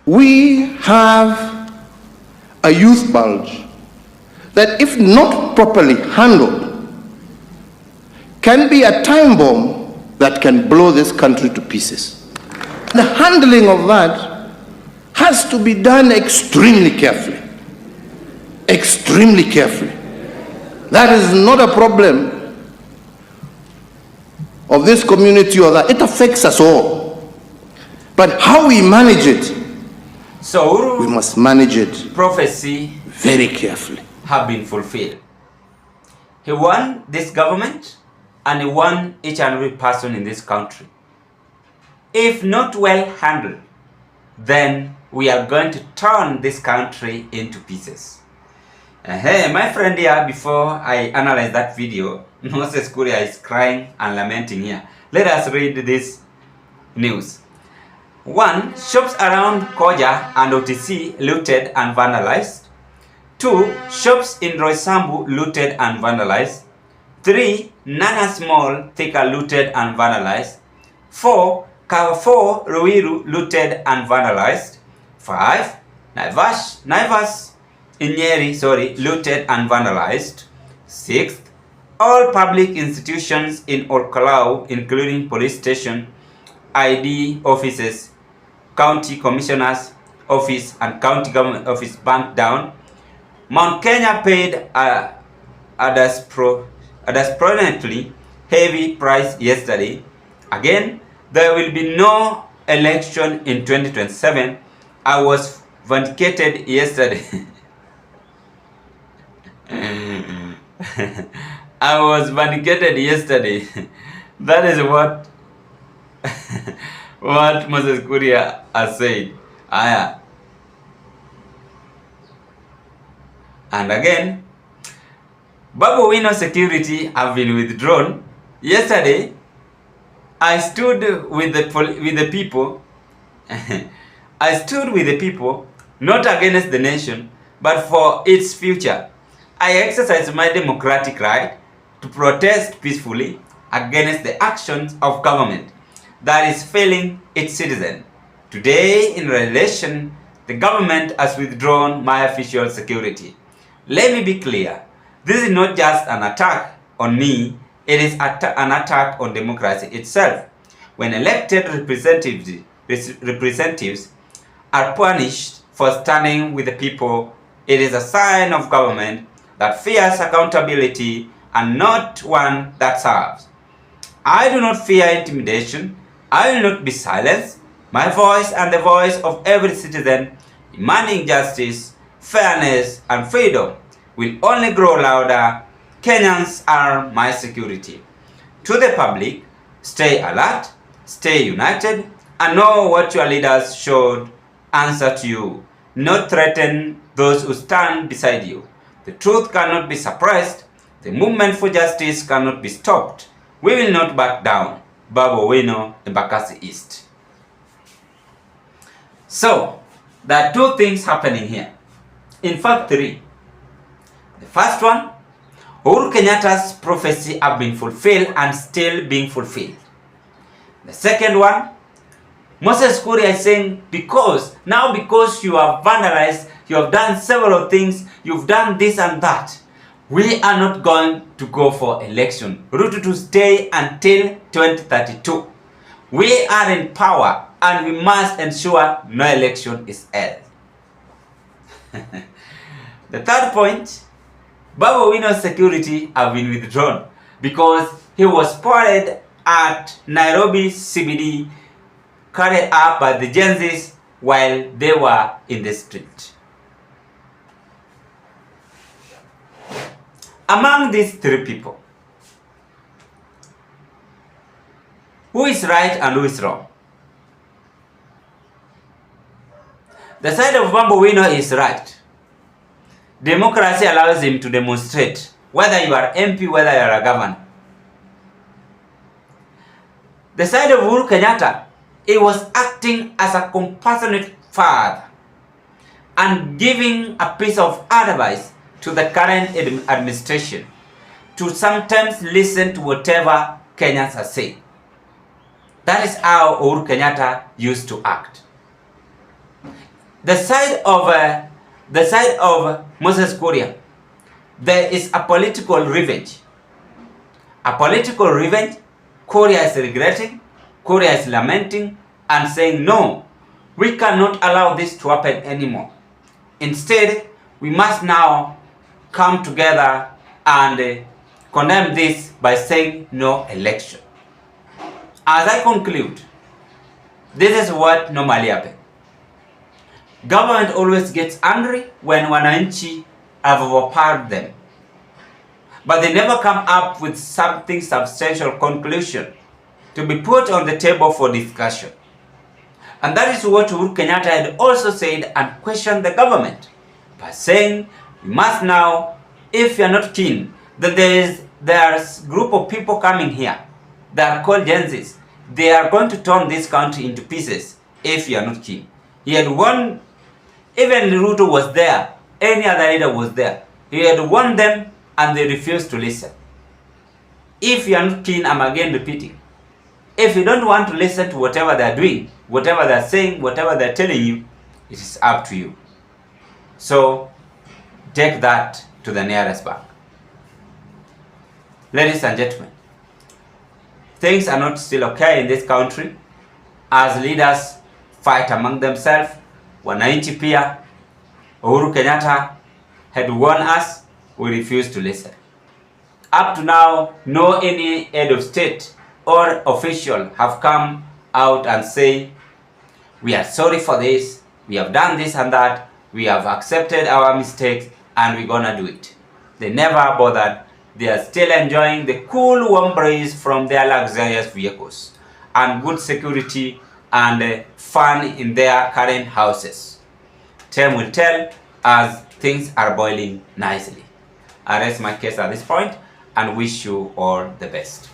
we have a youth bulge that, if not properly handled, can be a time bomb that can blow this country to pieces. The handling of that has to be done extremely carefully. Extremely carefully. That is not a problem of this community or that. It affects us all. But how we manage it, so we must manage it prophecy very carefully. Have been fulfilled. He won this government and he won each and every person in this country. If not well handled, then we are going to turn this country into pieces. Hey, my friend here, before I analyze that video, Moses Kuria is crying and lamenting here. Let us read this news. 1. Shops around Koja and OTC looted and vandalized. 2. Shops in Roysambu looted and vandalized. 3. Nanas Mall, Thika looted and vandalized. 4. Carrefour, Ruiru looted and vandalized. 5. Naivas in Nyeri, looted and vandalized. 6. All public institutions in Olkalau, including police station, ID offices, county commissioner's office and county government office burnt down. Mount Kenya paid a disproportionately heavy price yesterday. Again, there will be no election in 2027. I was vindicated yesterday. I was vindicated yesterday. That is what what Moses Kuria has said. And again, Babu Wino security have been withdrawn. Yesterday, I stood with the people. I stood with the people, not against the nation, but for its future. I exercised my democratic right to protest peacefully against the actions of government that is failing its citizens. Today, in relation, the government has withdrawn my official security. Let me be clear. This is not just an attack on me, it is an attack on democracy itself. When elected representatives are punished for standing with the people, it is a sign of government that fears accountability and not one that serves. I do not fear intimidation. I will not be silenced. My voice and the voice of every citizen demanding justice, fairness, and freedom will only grow louder. Kenyans are my security. To the public, stay alert, stay united, and know what your leaders should answer to you, not threaten those who stand beside you. The truth cannot be suppressed. The movement for justice cannot be stopped. We will not back down. Babu Wino, Embakasi East. So, there are two things happening here. In fact, three. The first one, Uhuru Kenyatta's prophecy have been fulfilled and still being fulfilled. The second one, Moses Kuria is saying, because you have vandalized, you have done several things, you've done this and that, we are not going to go for election. RUTO to stay until 2032. We are in power and we must ensure no election is held. The third point, Babu Wino's security have been withdrawn because he was spotted at Nairobi CBD, carried up by the Genzs while they were in the street. Among these three people, who is right and who is wrong? The side of Babu Wino is right. Democracy allows him to demonstrate, whether you are MP, whether you are a governor. The side of Uhuru Kenyatta, he was acting as a compassionate father and giving a piece of advice to the current administration to sometimes listen to whatever Kenyans are saying. That is how Uhuru Kenyatta used to act. the side of Moses Kuria, there is a political revenge. A political revenge. Korea is regretting, Korea is lamenting and saying, no, we cannot allow this to happen anymore. Instead, we must now come together and condemn this by saying no election. As I conclude, this is what normally happens. Government always gets angry when wananchi have overpowered them. But they never come up with something substantial conclusion to be put on the table for discussion. And that is what Uhuru Kenyatta had also said and questioned the government by saying, we must now, if you are not keen, that there's a group of people coming here that are called Genzs. They are going to turn this country into pieces if you are not keen. He had warned, even Ruto was there, any other leader was there. He had warned them and they refused to listen. If you are not keen, I'm again repeating, if you don't want to listen to whatever they are doing, whatever they are saying, whatever they are telling you, it is up to you. So take that to the nearest bank. Ladies and gentlemen, things are not still okay in this country as leaders fight among themselves. Wananchi pia, Uhuru Kenyatta had warned us, we refused to listen. Up to now, no any head of state or official have come out and say, we are sorry for this, we have done this and that, we have accepted our mistakes and we're gonna do it. They never bothered. They are still enjoying the cool warm breeze from their luxurious vehicles and good security and fun in their current houses. Time will tell as things are boiling nicely. I rest my case at this point and wish you all the best.